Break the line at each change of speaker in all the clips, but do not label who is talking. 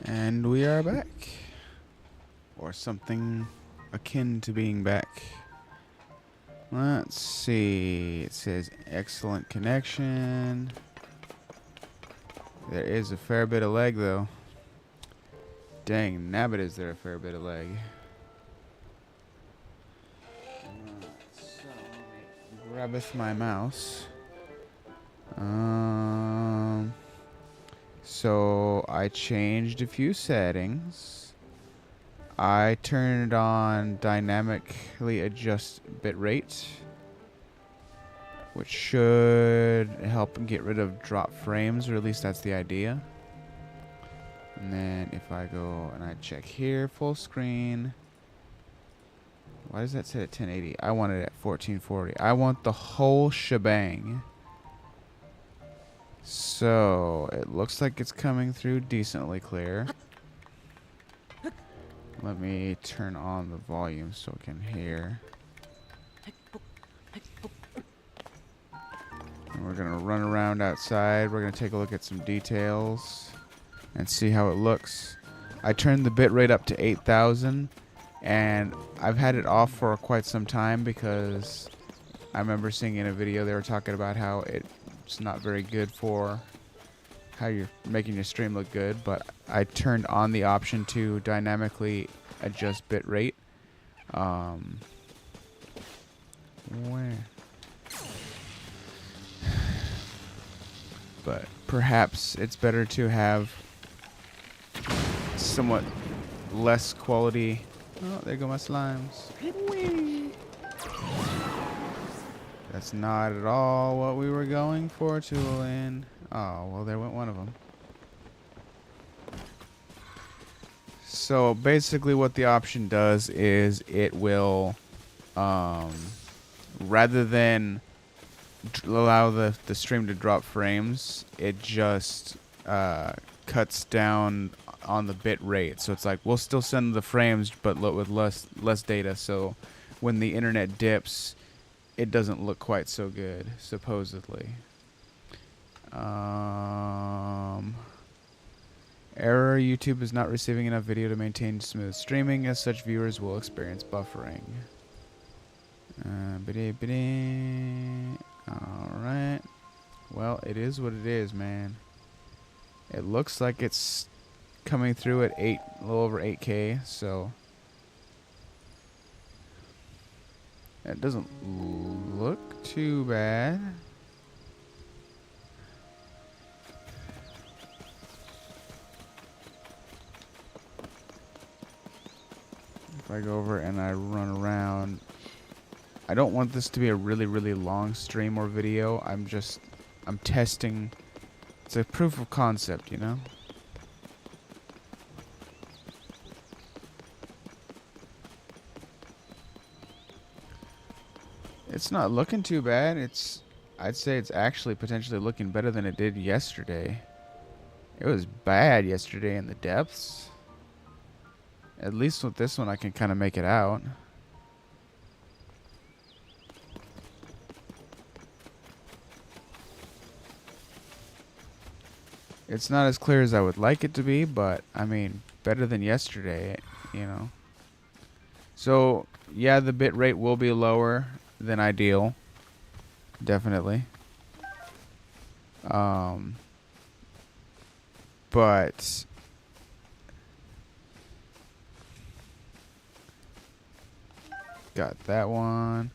And we are back. Or something akin to being back. Let's see. It says excellent connection. There is a fair bit of lag though. Dang, nabbit is there a fair bit of lag. So, grabbeth my mouse. So I changed a few settings. I turned on dynamically adjust bitrate, which should help get rid of drop frames, or at least that's the idea. And then if I go and I check here, full screen. Why does that say at 1080? I want it at 1440. I want the whole shebang. So it looks like it's coming through decently clear. Let me turn on the volume so I can hear. And we're gonna run around outside. We're gonna take a look at some details and see how it looks. I turned the bitrate up to 8,000, and I've had it off for quite some time because I remember seeing in a video they were talking about how it's not very good for how you're making your stream look good, but I turned on the option to dynamically adjust bitrate. Where? But perhaps it's better to have somewhat less quality. Oh, there go my slimes. Whee! That's not at all what we were going for, Tulin. Oh, well, there went one of them. So basically what the option does is it will, rather than allow the stream to drop frames, it just cuts down on the bit rate. So it's like we'll still send the frames, but with less data. So when the internet dips, it doesn't look quite so good, supposedly. Error: YouTube is not receiving enough video to maintain smooth streaming. As such, viewers will experience buffering. Alright. Well, it is what it is, man. It looks like it's coming through at a little over 8K, so it doesn't look too bad. If I go over and I run around, I don't want this to be a really, really long stream or video. I'm testing. It's a proof of concept, you know? It's not looking too bad. I'd say it's actually potentially looking better than it did yesterday. It was bad yesterday in the depths. At least with this one I can kind of make it out. It's not as clear as I would like it to be, but I mean, better than yesterday, you know. So, yeah, the bit rate will be lower than ideal. Definitely. But got that one.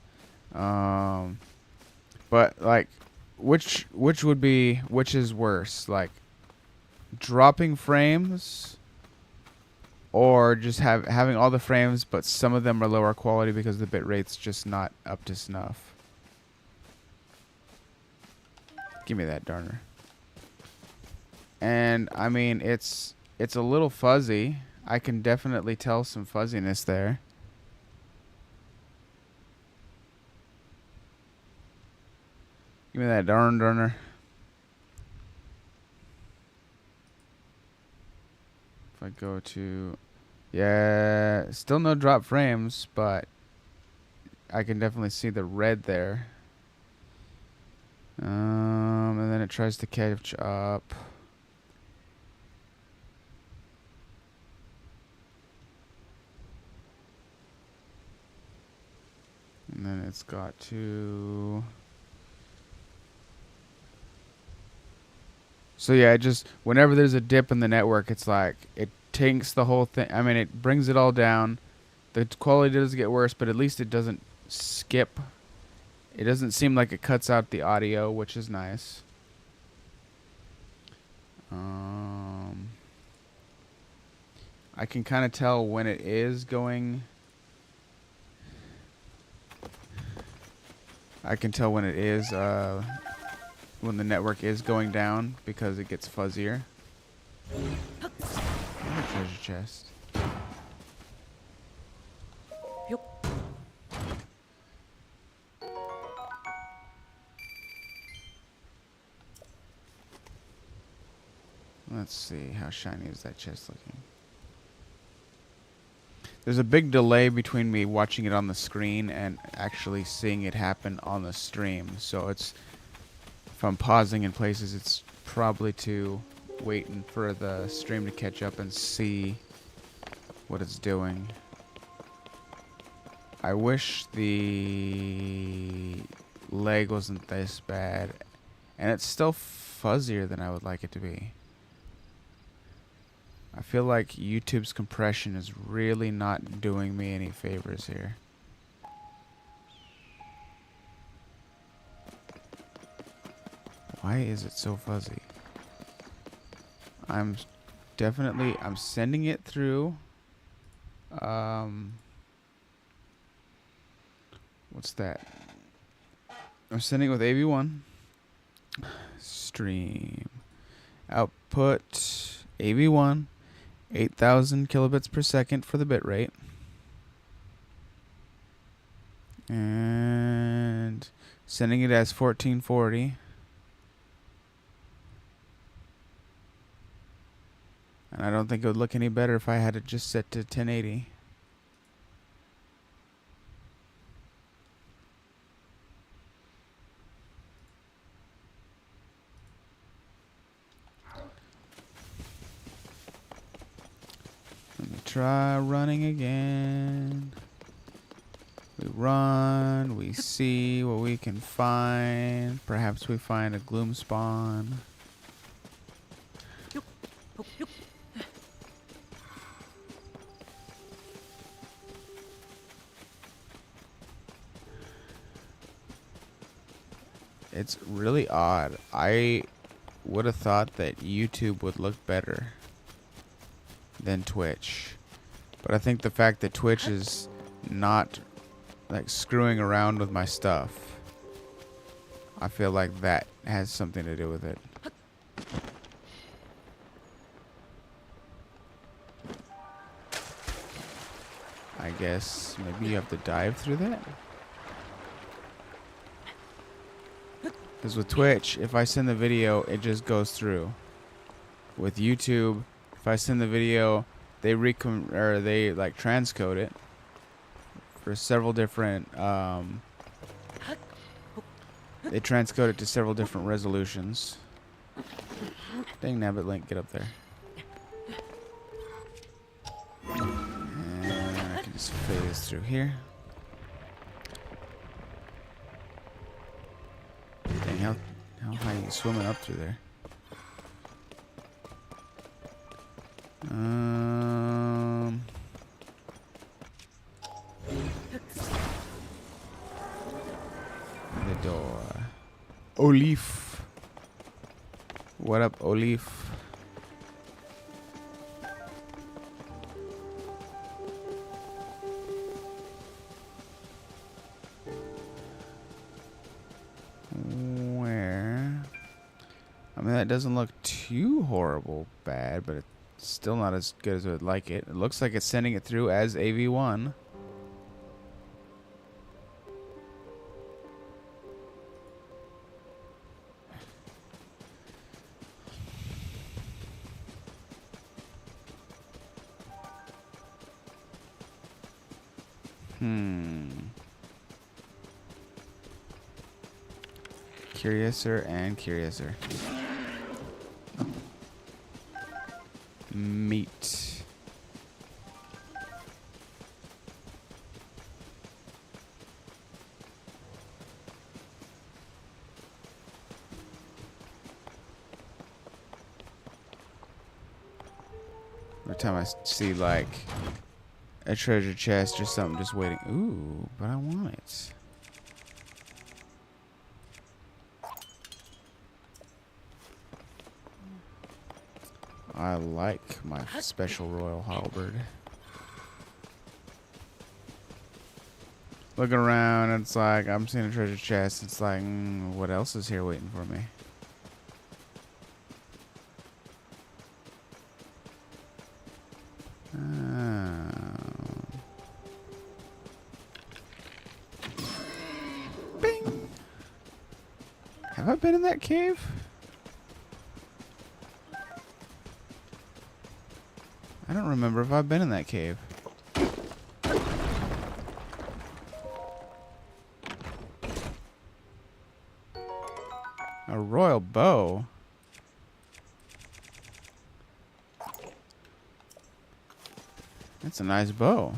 But like which is worse? Like dropping frames or just having all the frames but some of them are lower quality because the bit rate's just not up to snuff. Give me that, darner. And I mean it's a little fuzzy. I can definitely tell some fuzziness there. Give me that darner. If I go to, yeah, still no drop frames, but I can definitely see the red there. And then it tries to catch up. And then it's got to... So yeah, it just, whenever there's a dip in the network, it's like, it tanks the whole thing. I mean, it brings it all down. The quality does get worse, but at least it doesn't skip. It doesn't seem like it cuts out the audio, which is nice. I can kind of tell when it is going... I can tell when it is, when the network is going down, because it gets fuzzier. Another treasure chest. Let's see, how shiny is that chest looking? There's a big delay between me watching it on the screen and actually seeing it happen on the stream. So it's, if I'm pausing in places, it's probably to waiting for the stream to catch up and see what it's doing. I wish the lag wasn't this bad, and it's still fuzzier than I would like it to be. I feel like YouTube's compression is really not doing me any favors here. Why is it so fuzzy? I'm sending it through. What's that? I'm sending it with AV1. Stream. Output AV1. 8,000 kilobits per second for the bitrate. And sending it as 1440. And I don't think it would look any better if I had it just set to 1080. Let me try running again. We run, we see what we can find. Perhaps we find a gloom spawn. It's really odd. I would have thought that YouTube would look better than Twitch. But I think the fact that Twitch is not like screwing around with my stuff, I feel like that has something to do with it. I guess maybe you have to dive through that? Because with Twitch, if I send the video, it just goes through. With YouTube, if I send the video, they like transcode it for several different they transcode it to several different resolutions. Dang nabbit Link, get up there. And I can just phase through here. Dang, how high are you swimming up through there? The door. Olif. What up, Olif? Where? I mean, that doesn't look too horrible bad, but it's still not as good as I would like it. It looks like it's sending it through as AV1. Curiouser and curiouser. Meat. Every time I see like a treasure chest or something just waiting. Ooh, but I want it. I like my special royal halberd. Looking around, it's like I'm seeing a treasure chest. It's like, what else is here waiting for me? Bing! Have I been in that cave? I don't remember if I've been in that cave. A royal bow? That's a nice bow.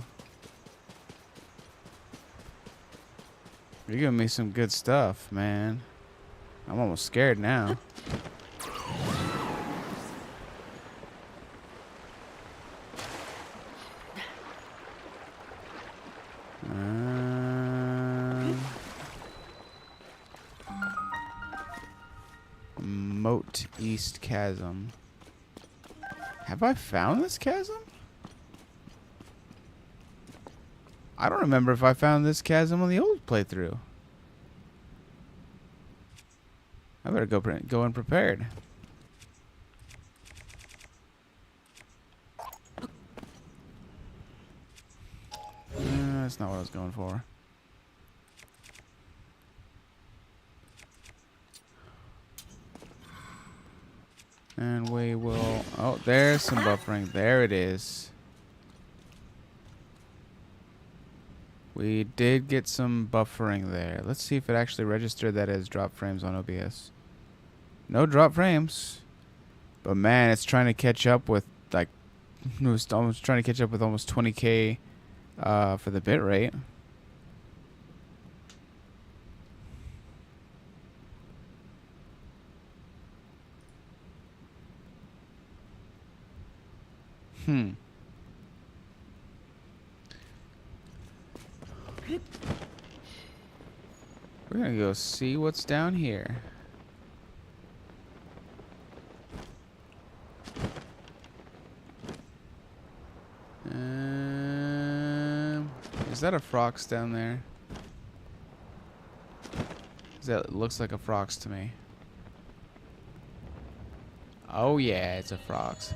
You're giving me some good stuff, man. I'm almost scared now. Moat East Chasm. Have I found this chasm? I don't remember if I found this chasm on the old playthrough. I better go unprepared. That's not what I was going for. And we will... Oh, there's some buffering. There it is. We did get some buffering there. Let's see if it actually registered that as drop frames on OBS. No drop frames. But man, it's trying to catch up with like... It was almost trying to catch up with almost 20K for the bitrate. We're gonna go see what's down here. Is that a Frox down there? That looks like a Frox to me. Oh yeah, it's a Frox.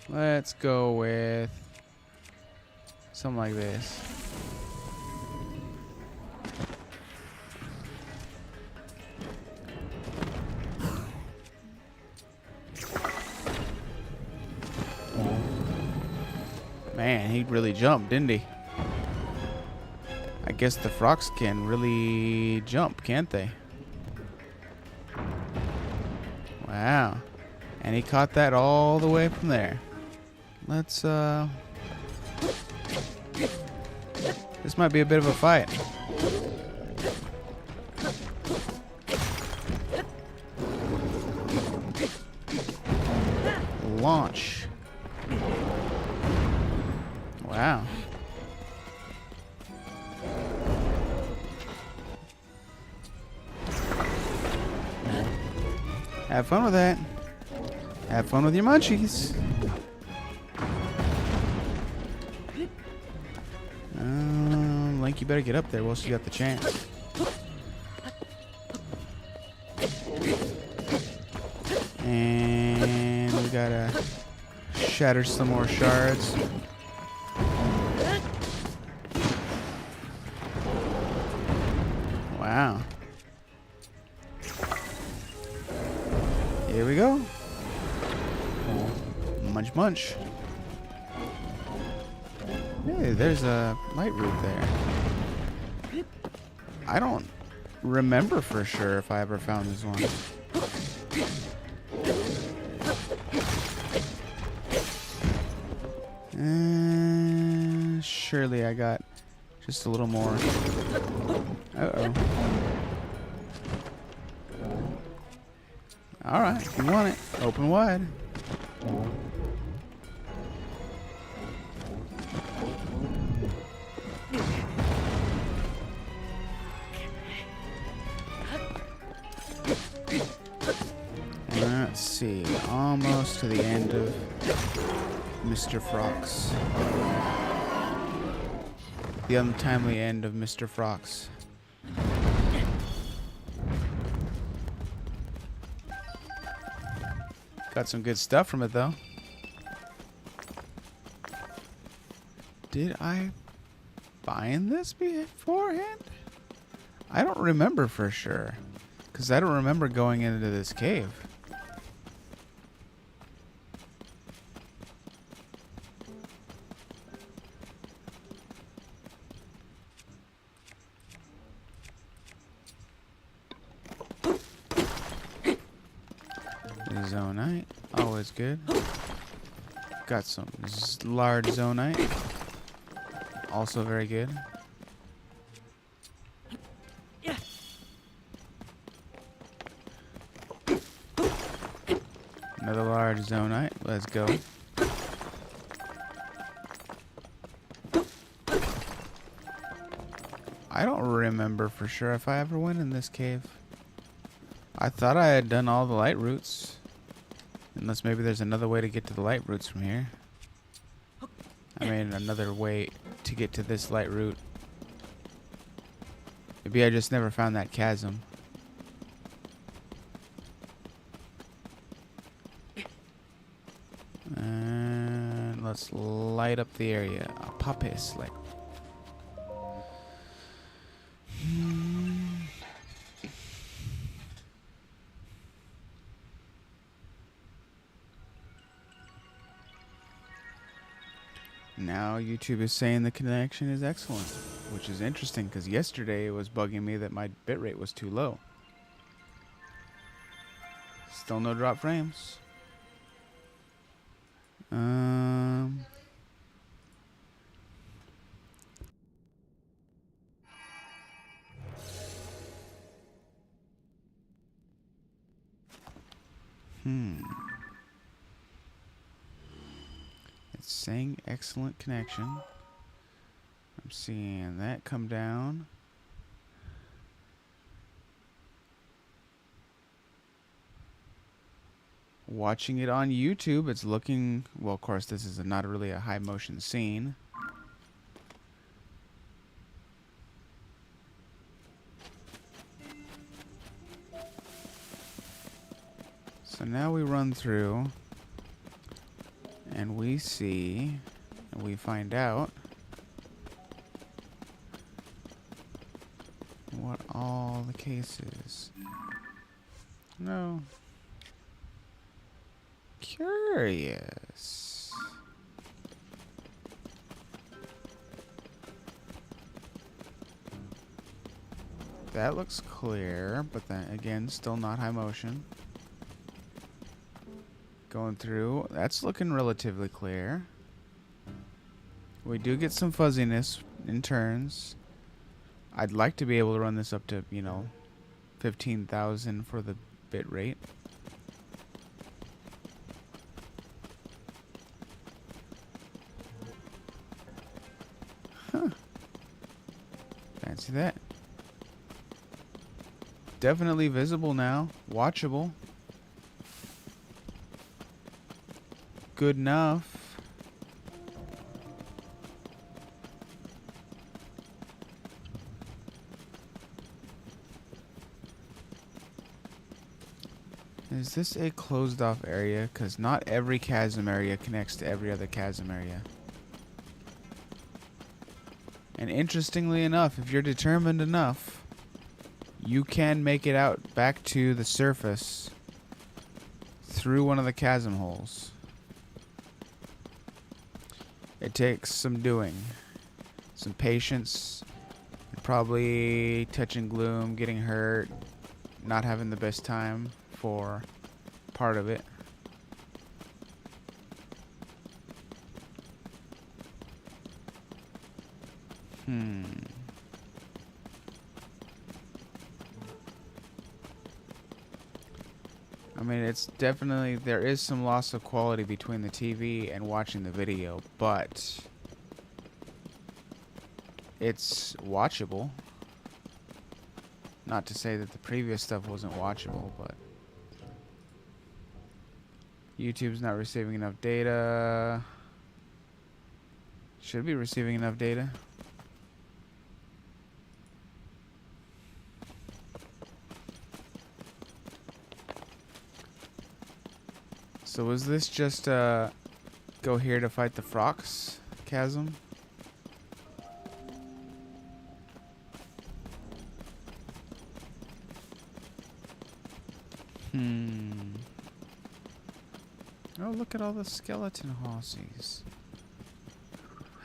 Let's go with something like this. Man, he really jumped, didn't he? I guess the Frogs can really jump, can't they? Wow. And he caught that all the way from there. Let's, this might be a bit of a fight. Launch. Wow. Have fun with that. Have fun with your munchies. Link, you better get up there whilst you got the chance. And we gotta shatter some more shards. Wow. Here we go. Munch munch. Hey, there's a light root there. I don't remember for sure if I ever found this one. Surely I got just a little more. Uh-oh. Alright, if you want it, open wide. Let's see, almost to the end of Mr. Frox. The untimely end of Mr. Frox. Got some good stuff from it though. Did I find this beforehand? I don't remember for sure, because I don't remember going into this cave. Zonite, always good. Got some large zonite, also very good. Another large zonite, let's go. I don't remember for sure if I ever went in this cave. I thought I had done all the light routes. Unless maybe there's another way to get to the light routes from here. I mean, another way to get to this light route. Maybe I just never found that chasm. And let's light up the area. A Papes light. Now YouTube is saying the connection is excellent, which is interesting because yesterday it was bugging me that my bitrate was too low. Still no drop frames. It's saying excellent connection. I'm seeing that come down. Watching it on YouTube, it's looking, well, of course, this is not really a high motion scene. So now we run through and we see and we find out what all the case is. No. Curious. That looks clear, but then again, still not high motion. Going through, that's looking relatively clear. We do get some fuzziness in turns. I'd like to be able to run this up to, 15,000 for the bit rate. Huh. Fancy that. Definitely visible now. Watchable. Good enough. Is this a closed off area? Because not every chasm area connects to every other chasm area. And interestingly enough, if you're determined enough, you can make it out back to the surface through one of the chasm holes. It takes some doing, some patience, and probably touch and gloom, getting hurt, not having the best time for part of it. I mean, it's definitely, there is some loss of quality between the TV and watching the video, but it's watchable. Not to say that the previous stuff wasn't watchable, but YouTube's not receiving enough data. Should be receiving enough data. So was this just go here to fight the Frox chasm? Oh, look at all the skeleton hossies.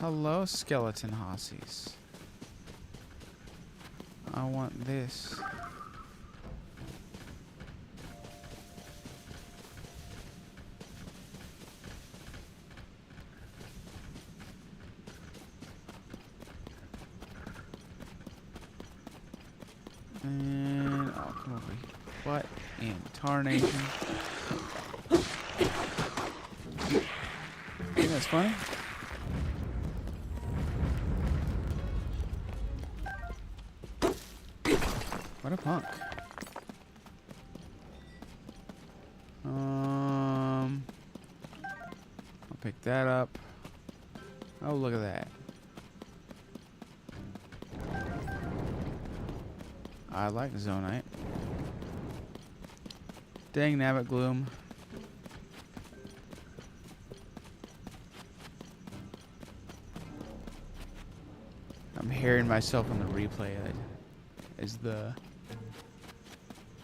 Hello, skeleton hossies. I want this. And I'll come over here. What in tarnation? Think that's funny? What a punk. I'll pick that up. Oh, look at that. I like Zonite. Dang nabbit gloom. I'm hearing myself on the replay as the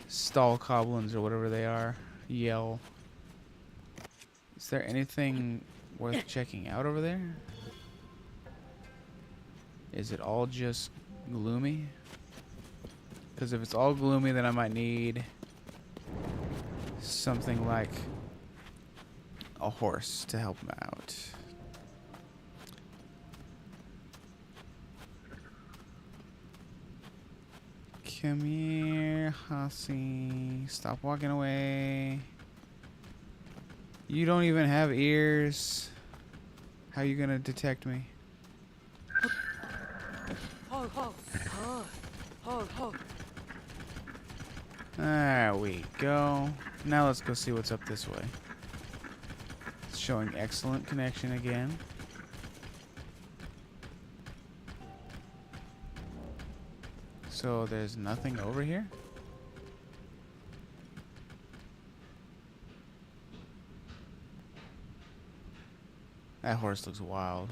stall goblins or whatever they are yell. Is there anything worth checking out over there? Is it all just gloomy? Because if it's all gloomy, then I might need something like a horse to help him out. Come here, Hossie. Stop walking away. You don't even have ears. How are you gonna detect me? There we go. Now let's go see what's up this way. It's showing excellent connection again. So there's nothing over here? That horse looks wild.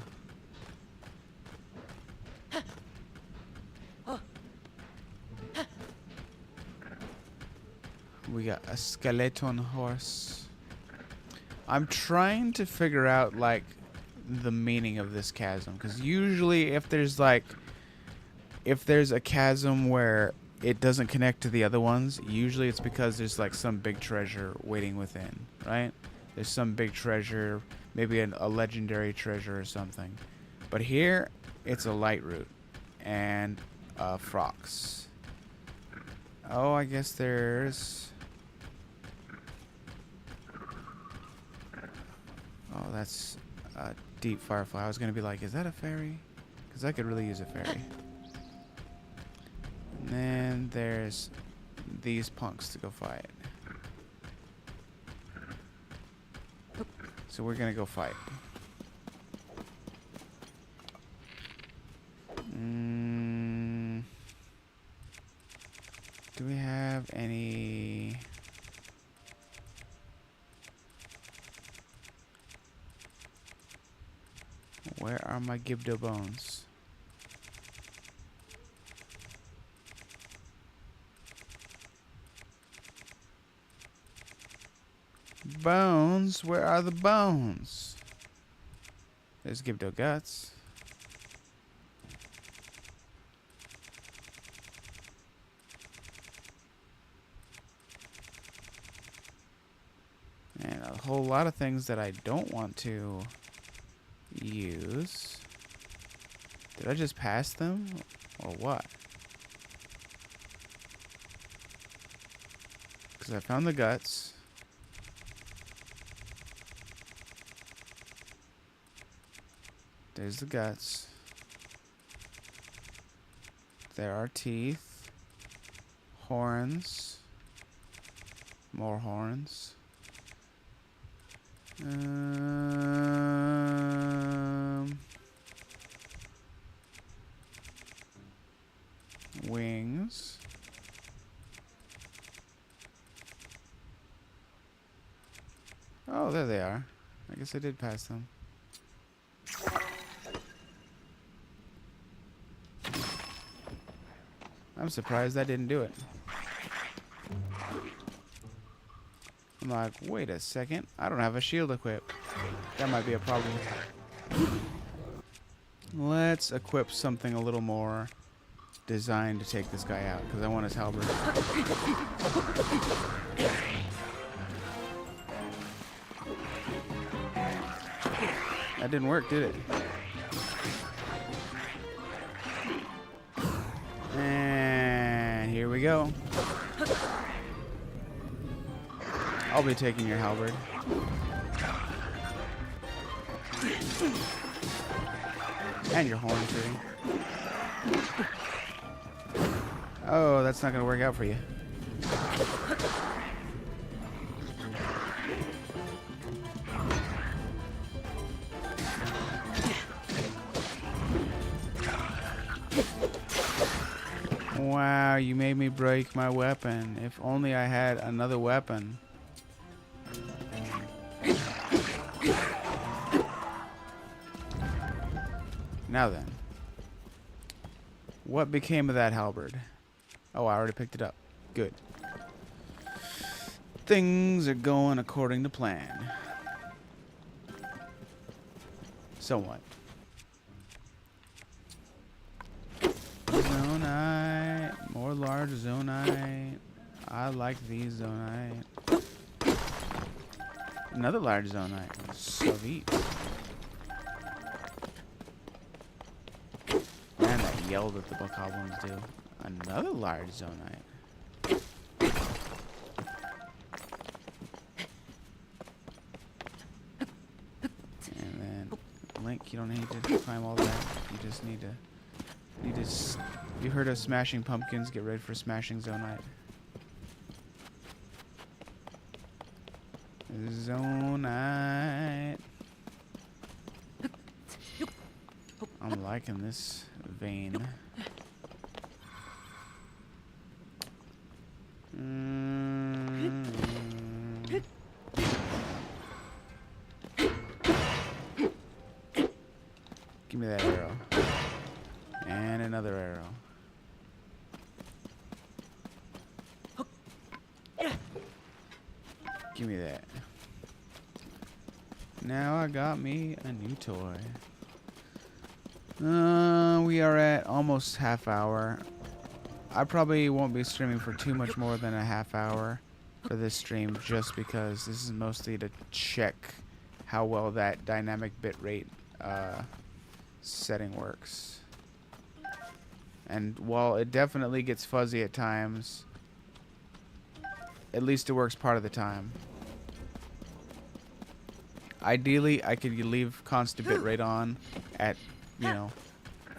We got a skeleton horse. I'm trying to figure out like the meaning of this chasm, because usually if there's a chasm where it doesn't connect to the other ones, usually it's because there's like some big treasure waiting within, right? There's some big treasure, maybe a legendary treasure or something. But here, it's a light root and a Frox. Oh, I guess there's... Oh, that's a deep firefly. I was going to be like, is that a fairy? Because I could really use a fairy. And then there's these punks to go fight. So we're going to go fight. Do we have any... Where are my Gibdo bones? Bones? Where are the bones? There's Gibdo guts. And a whole lot of things that I don't want to use. Did I just pass them? Or what? Because I found the guts. There's the guts. There are teeth. Horns. More horns. Wings. Oh, there they are. I guess I did pass them. I'm surprised I didn't do it. I'm like, wait a second. I don't have a shield equipped. That might be a problem. Let's equip something a little more designed to take this guy out, because I want his halberd. That didn't work, did it? And here we go. I'll be taking your halberd. And your horn tree. Oh, that's not gonna work out for you. Wow, you made me break my weapon. If only I had another weapon. Now then. What became of that halberd? Oh, I already picked it up. Good. Things are going according to plan. Somewhat. Zonite. More large zonite. I like these zonite. Another large zonite. Sweet. Man, that yell that the bokoblins do. Another large zonite. And then Link, you don't need to climb all that. You just need to. You heard of smashing pumpkins? Get ready for smashing zonite. Zonite. I'm liking this vein. Give me that arrow. And another arrow. Give me that. Now I got me a new toy. We are at almost half hour. I probably won't be streaming for too much more than a half hour for this stream, just because this is mostly to check how well that dynamic bitrate setting works. And while it definitely gets fuzzy at times, at least it works part of the time. Ideally, I could leave constant bitrate on at,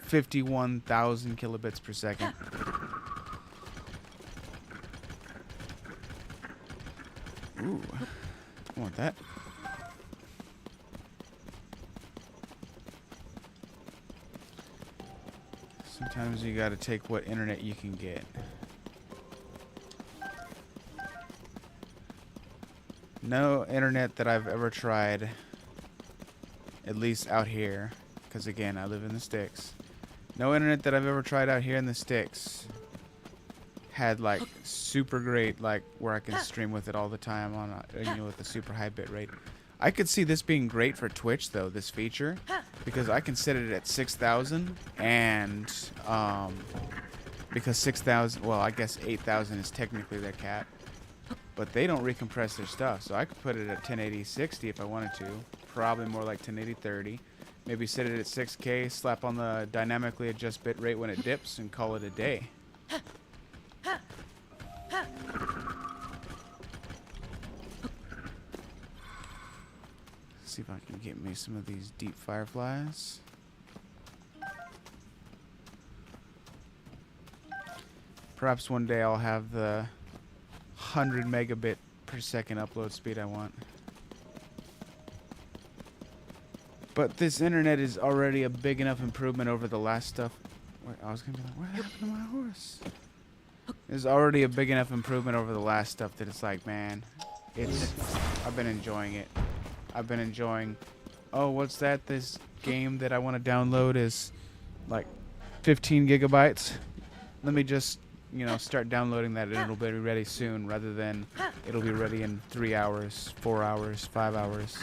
51,000 kilobits per second. Ooh, I want that. Sometimes you gotta take what internet you can get. No internet that I've ever tried, at least out here, because again, I live in the sticks. No internet that I've ever tried out here in the sticks had like super great, like where I can stream with it all the time on, with a super high bit rate. I could see this being great for Twitch though, this feature, because I can set it at 6,000 and because 6,000, well, I guess 8,000 is technically their cap. But they don't recompress their stuff, so I could put it at 1080-60 if I wanted to. Probably more like 1080-30. Maybe set it at 6K, slap on the dynamically adjust bitrate when it dips, and call it a day. See if I can get me some of these deep fireflies. Perhaps one day I'll have the 100 megabit per second upload speed I want. But this internet is already a big enough improvement over the last stuff. Wait, I was gonna be like, what happened to my horse? It's already a big enough improvement over the last stuff that it's like, man, I've been enjoying it. I've been enjoying, oh, what's that? This game that I want to download is like 15 gigabytes. Let me just, you know, start downloading that and it'll be ready soon rather than it'll be ready in 3 hours, 4 hours, 5 hours.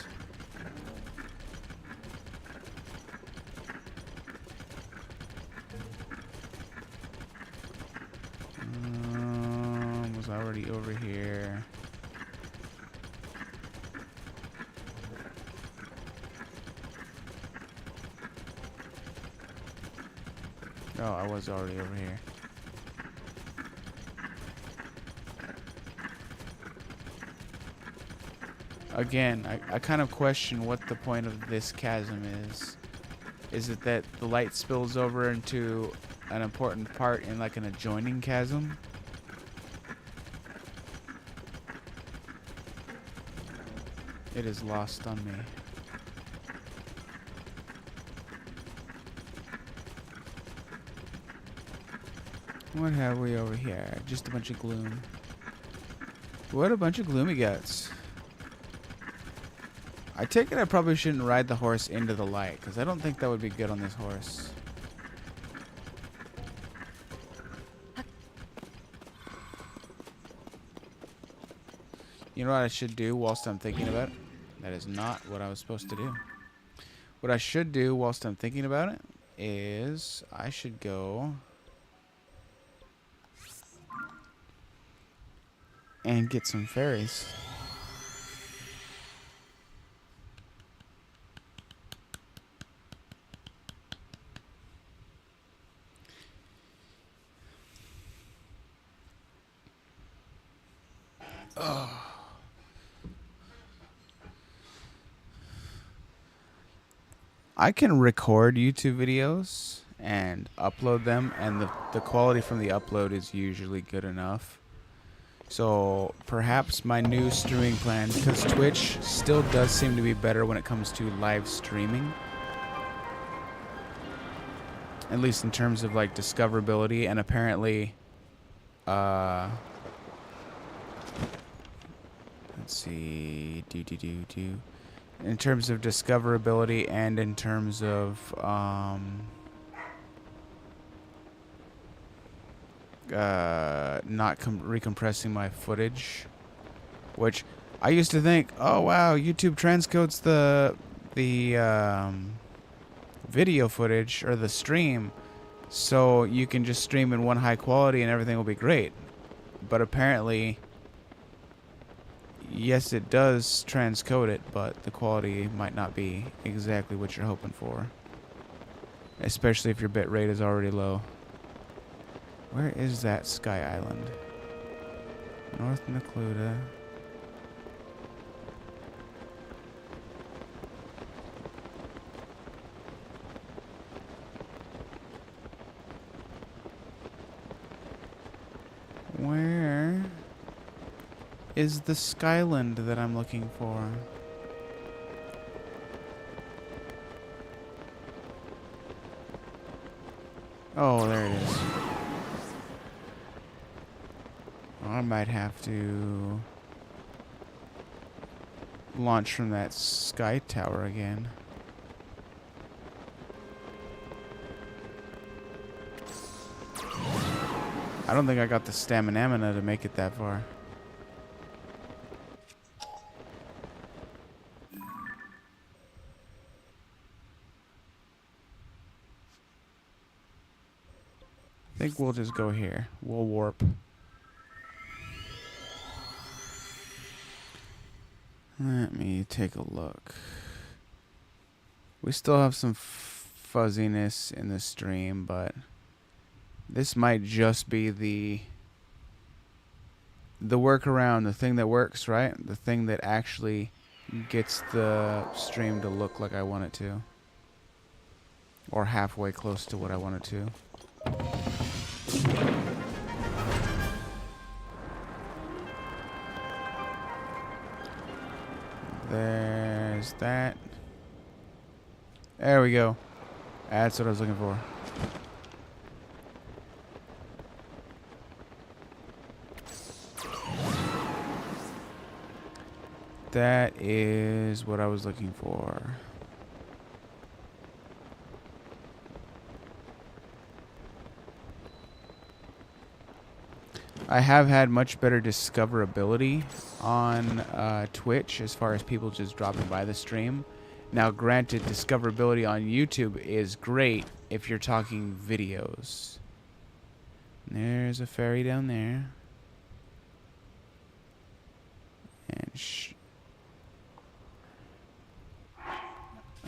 Was already over here. Oh, I was already over here. Again, I kind of question what the point of this chasm is. Is it that the light spills over into an important part in like an adjoining chasm? It is lost on me. What have we over here? Just a bunch of gloom. What a bunch of gloomy guts. I take it I probably shouldn't ride the horse into the light, because I don't think that would be good on this horse. You know what I should do whilst I'm thinking about it? That is not what I was supposed to do. What I should do whilst I'm thinking about it is I should go and get some fairies. Oh. I can record YouTube videos and upload them, and the quality from the upload is usually good enough. So perhaps my new streaming plan, because Twitch still does seem to be better when it comes to live streaming, at least in terms of like discoverability, and apparently let's see, in terms of discoverability and in terms of not recompressing my footage, which I used to think, oh wow, YouTube transcodes the video footage or the stream, so you can just stream in one high quality and everything will be great. But apparently, yes, it does transcode it, but the quality might not be exactly what you're hoping for, especially if your bit rate is already low. Where is that Sky Island? North Necluda. Where is the Skyland that I'm looking for? Oh, there it is. I might have to launch from that sky tower again. I don't think I got the stamina to make it that far. I think we'll just go here. We'll warp. Let me take a look. We still have some fuzziness in the stream, but this might just be the workaround, the thing that works, right? The thing that actually gets the stream to look like I want it to. Or halfway close to what I want it to. that. There we go. That's what I was looking for. That is what I was looking for. I have had much better discoverability on Twitch as far as people just dropping by the stream. Now, granted, discoverability on YouTube is great if you're talking videos. There's a ferry down there. And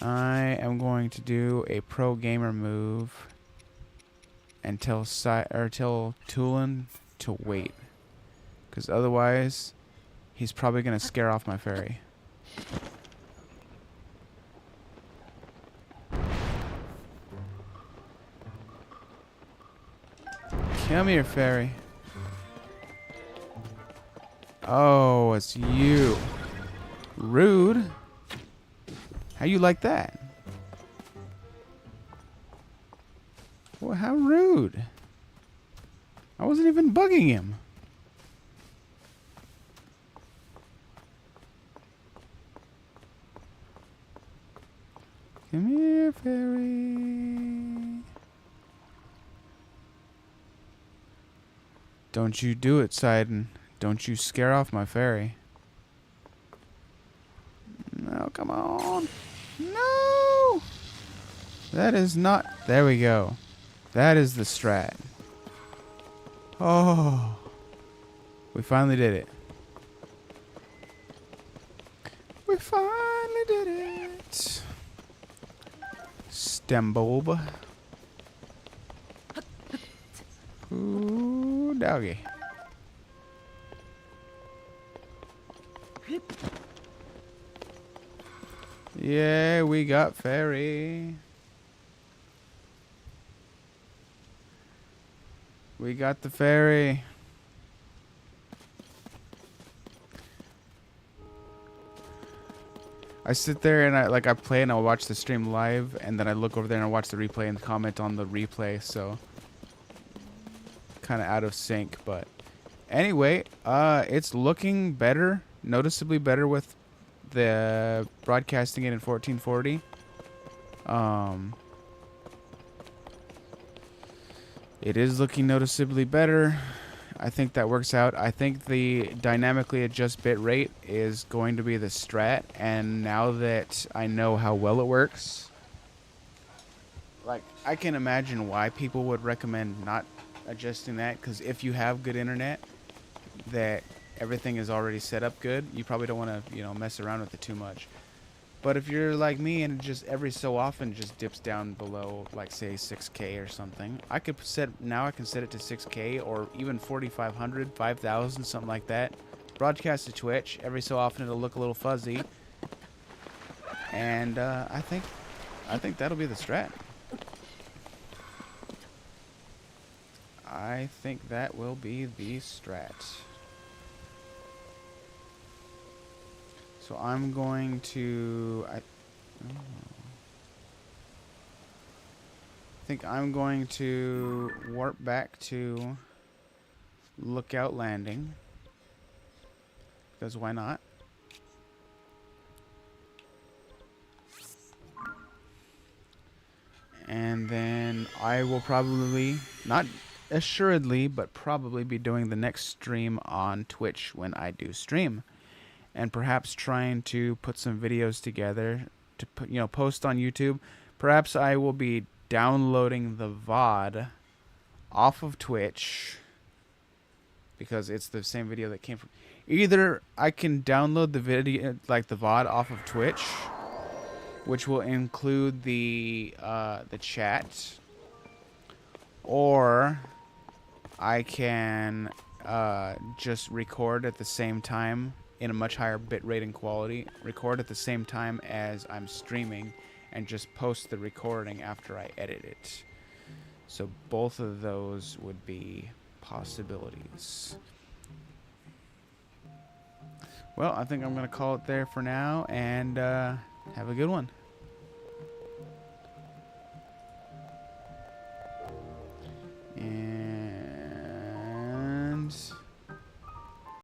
I am going to do a pro gamer move and tell Tulin to wait, because otherwise he's probably going to scare off my ferry. Come here, ferry. Oh, it's you. Rude. How you like that? Well, how rude. I wasn't even bugging him. Come here, fairy. Don't you do it, Sidon. Don't you scare off my fairy. No, come on. No! That is not... There we go. That is the strat. Oh. We finally did it. We finally did it. Stembulb. Ooh, doggy. Yeah, we got fairy. We got the ferry. I sit there and I play and I watch the stream live, and then I look over there and I watch the replay and comment on the replay, so kind of out of sync. But anyway, it's looking better, noticeably better with the broadcasting it in 1440. It is looking noticeably better. I think that works out. I think the dynamically adjust bit rate is going to be the strat, and now that I know how well it works, like, I can imagine why people would recommend not adjusting that, because if you have good internet that everything is already set up good, you probably don't want to, you know, mess around with it too much. But if you're like me and just every so often just dips down below, like, say 6K or something, I can set it to 6K or even 4,500, 5,000, something like that. Broadcast to Twitch. Every so often it'll look a little fuzzy, and I think that'll be the strat. I think that will be the strat. So I'm going to... I think I'm going to warp back to Lookout Landing. Because why not? And then I will probably, not assuredly, but probably be doing the next stream on Twitch when I do stream. And perhaps trying to put some videos together to put, you know, post on YouTube. Perhaps I will be downloading the VOD off of Twitch, because it's the same video that came from. Either I can download the video, like the VOD, off of Twitch, which will include the chat, or I can just record at the same time in a much higher bit rate and quality, record at the same time as I'm streaming, and just post the recording after I edit it. So both of those would be possibilities. Well, I think I'm going to call it there for now, and Have a good one.